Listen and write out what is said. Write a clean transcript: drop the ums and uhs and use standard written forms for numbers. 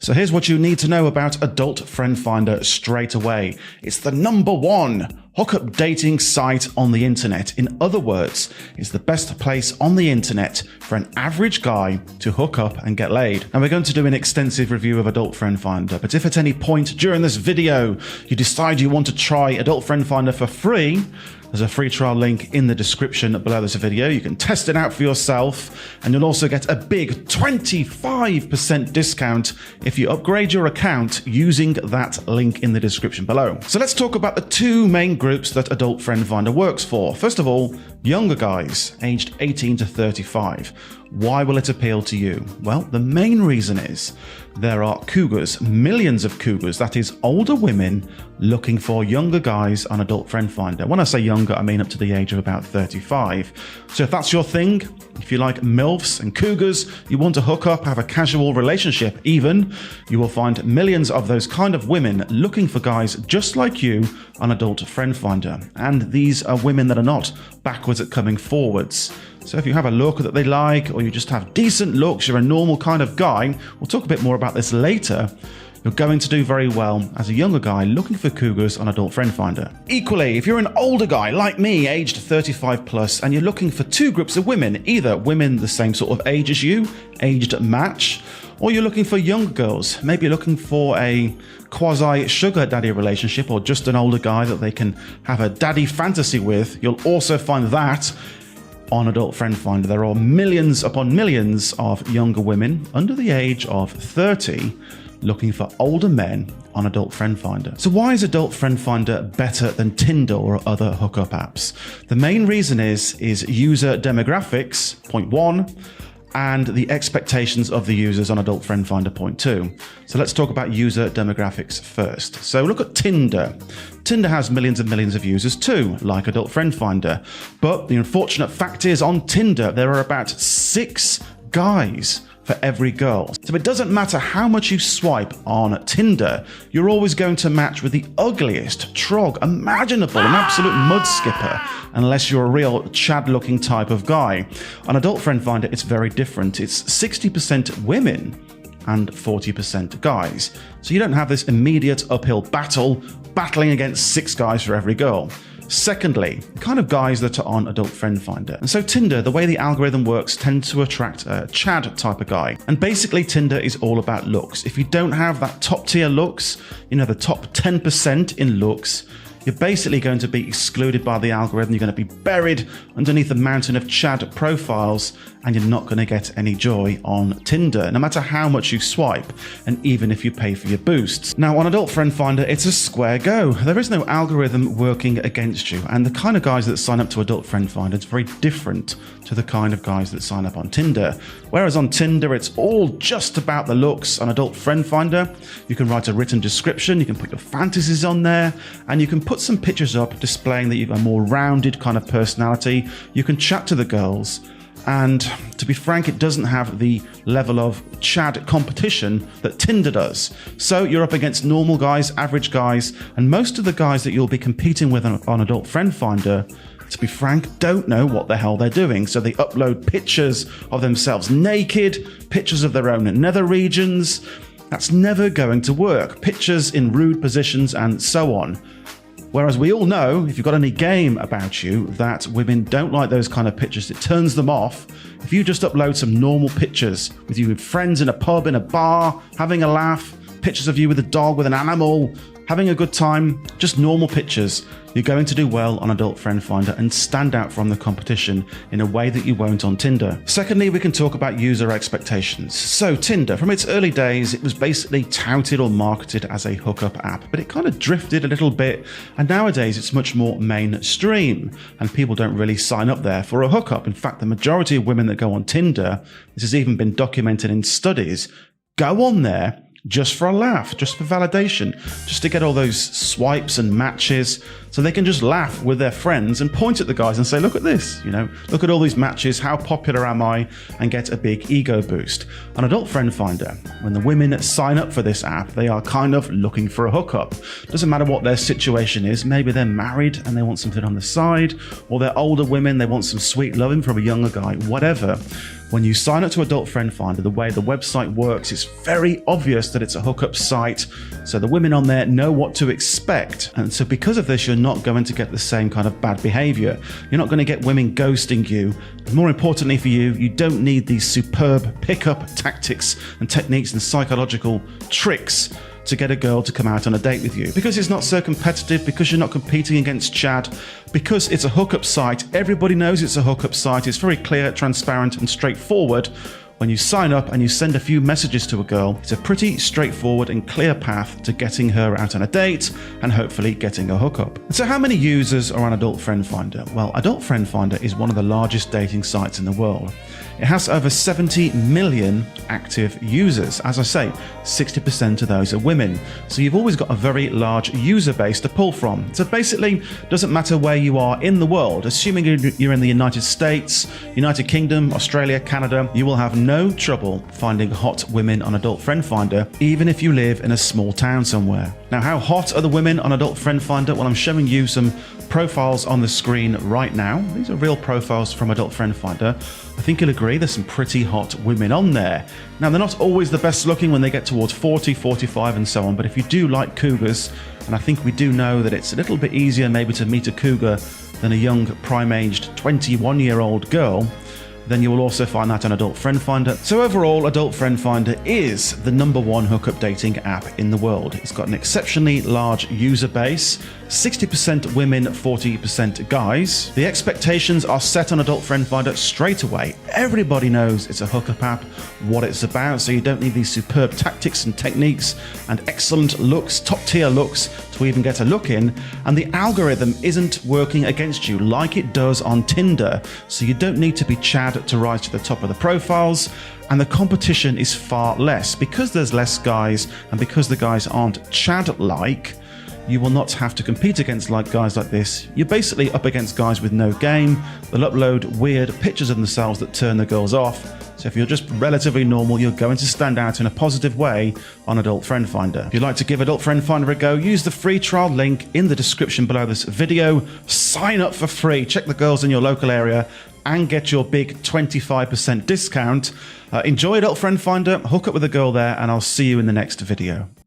So here's what you need to know about Adult Friend Finder straight away. It's the #1 hookup dating site on the internet. In other words, it's the best place on the internet for an average guy to hook up and get laid. And we're going to do an extensive review of Adult Friend Finder, but if at any point during this video you decide you want to try Adult Friend Finder for free, there's a free trial link in the description below this video. You can test it out for yourself, and you'll also get a big 25% discount if you upgrade your account using that link in the description below. So let's talk about the two main groups that Adult Friend Finder works for. First of all, younger guys aged 18 to 35. Why will it appeal to you? Well, the main reason is there are cougars, millions of cougars, that is older women looking for younger guys on Adult Friend Finder. When I say younger, I mean up to the age of about 35. So if that's your thing, if you like MILFs and cougars, you want to hook up, have a casual relationship even, you will find millions of those kind of women looking for guys just like you on Adult Friend Finder. And these are women that are not backwards at coming forwards. So if you have a look that they like, or you just have decent looks, you're a normal kind of guy, we'll talk a bit more about this later, you're going to do very well as a younger guy looking for cougars on Adult Friend Finder. Equally, if you're an older guy like me, aged 35 plus, and you're looking for two groups of women, either women the same sort of age as you, aged match, or you're looking for younger girls, maybe you're looking for a quasi sugar daddy relationship, or just an older guy that they can have a daddy fantasy with, you'll also find that on Adult Friend Finder. There are millions upon millions of younger women under the age of 30 looking for older men on Adult Friend Finder. So why is Adult Friend Finder better than Tinder or other hookup apps? The main reason is user demographics, point 1, and the expectations of the users on Adult Friend Finder, point 2. So let's talk about user demographics first. So look at Tinder. Tinder has millions and millions of users too, like Adult Friend Finder. But the unfortunate fact is, on Tinder, there are about 6 guys for every girl. So it doesn't matter how much you swipe on Tinder, you're always going to match with the ugliest trog imaginable, an absolute mud skipper, unless you're a real Chad-looking type of guy. On Adult Friend Finder, it's very different. It's 60% women and 40% guys. So you don't have this immediate uphill battle, battling against 6 guys for every girl. Secondly, the kind of guys that are on Adult Friend Finder. And so Tinder, the way the algorithm works, tends to attract a Chad type of guy. And basically Tinder is all about looks. If you don't have that top tier looks, the top 10% in looks, you're basically going to be excluded by the algorithm. You're going to be buried underneath a mountain of Chad profiles, and you're not going to get any joy on Tinder, no matter how much you swipe, and even if you pay for your boosts. Now, on Adult Friend Finder, it's a square go. There is no algorithm working against you, and the kind of guys that sign up to Adult Friend Finder is very different to the kind of guys that sign up on Tinder. Whereas on Tinder, it's all just about the looks. On Adult Friend Finder, you can write a written description, you can put your fantasies on there, and you can put some pictures up displaying that you've a more rounded kind of personality. You can chat to the girls, and to be frank, it doesn't have the level of Chad competition that Tinder does. So you're up against normal guys, average guys, and most of the guys that you'll be competing with on Adult Friend Finder, to be frank, don't know what the hell they're doing. So they upload pictures of themselves naked, pictures of their own nether regions. That's never going to work. Pictures in rude positions and so on. Whereas we all know, if you've got any game about you, that women don't like those kind of pictures. It turns them off. If you just upload some normal pictures with you with friends in a pub, in a bar, having a laugh, pictures of you with a dog, with an animal, having a good time, just normal pictures, you're going to do well on Adult Friend Finder and stand out from the competition in a way that you won't on Tinder. Secondly, we can talk about user expectations. So Tinder, from its early days, it was basically touted or marketed as a hookup app, but it kind of drifted a little bit, and nowadays it's much more mainstream, and people don't really sign up there for a hookup. In fact, the majority of women that go on Tinder, this has even been documented in studies, go on there just for a laugh, just for validation, just to get all those swipes and matches. So they can just laugh with their friends and point at the guys and say, look at this, look at all these matches, how popular am I, and get a big ego boost. On Adult Friend Finder, when the women sign up for this app, they are kind of looking for a hookup. Doesn't matter what their situation is. Maybe they're married and they want something on the side, or they're older women, they want some sweet loving from a younger guy, whatever. When you sign up to Adult Friend Finder, the way the website works, it's very obvious that it's a hookup site, so the women on there know what to expect. And so because of this, you're not going to get the same kind of bad behavior. You're not going to get women ghosting you. And more importantly for you, you don't need these superb pickup tactics and techniques and psychological tricks to get a girl to come out on a date with you. Because it's not so competitive, because you're not competing against Chad, because it's a hookup site, everybody knows it's a hookup site, it's very clear, transparent and straightforward. When you sign up and you send a few messages to a girl, it's a pretty straightforward and clear path to getting her out on a date and hopefully getting a hookup. So how many users are on Adult Friend Finder? Well, Adult Friend Finder is one of the largest dating sites in the world. It has over 70 million active users. As I say, 60% of those are women. So you've always got a very large user base to pull from. So basically, doesn't matter where you are in the world, assuming you're in the United States, United Kingdom, Australia, Canada, you will have no trouble finding hot women on Adult Friend Finder, even if you live in a small town somewhere. Now, how hot are the women on Adult Friend Finder? Well, I'm showing you some profiles on the screen right now. These are real profiles from Adult Friend Finder. I think you'll agree there's some pretty hot women on there. Now, they're not always the best looking when they get towards 40, 45 and so on, but if you do like cougars, and I think we do know that it's a little bit easier maybe to meet a cougar than a young prime-aged 21-year-old girl, then you will also find that on Adult Friend Finder. So overall, Adult Friend Finder is the #1 hookup dating app in the world. It's got an exceptionally large user base, 60% women, 40% guys. The expectations are set on Adult Friend Finder straight away. Everybody knows it's a hookup app, what it's about, so you don't need these superb tactics and techniques and excellent looks, top-tier looks, to even get a look in. And the algorithm isn't working against you like it does on Tinder, so you don't need to be Chad to rise to the top of the profiles, and the competition is far less. Because there's less guys and because the guys aren't Chad-like, you will not have to compete against guys like this. You're basically up against guys with no game. They'll upload weird pictures of themselves that turn the girls off. So if you're just relatively normal, you're going to stand out in a positive way on Adult Friend Finder. If you'd like to give Adult Friend Finder a go, use the free trial link in the description below this video. Sign up for free, check the girls in your local area, and get your big 25% discount. Enjoy Adult Friend Finder, hook up with a girl there, and I'll see you in the next video.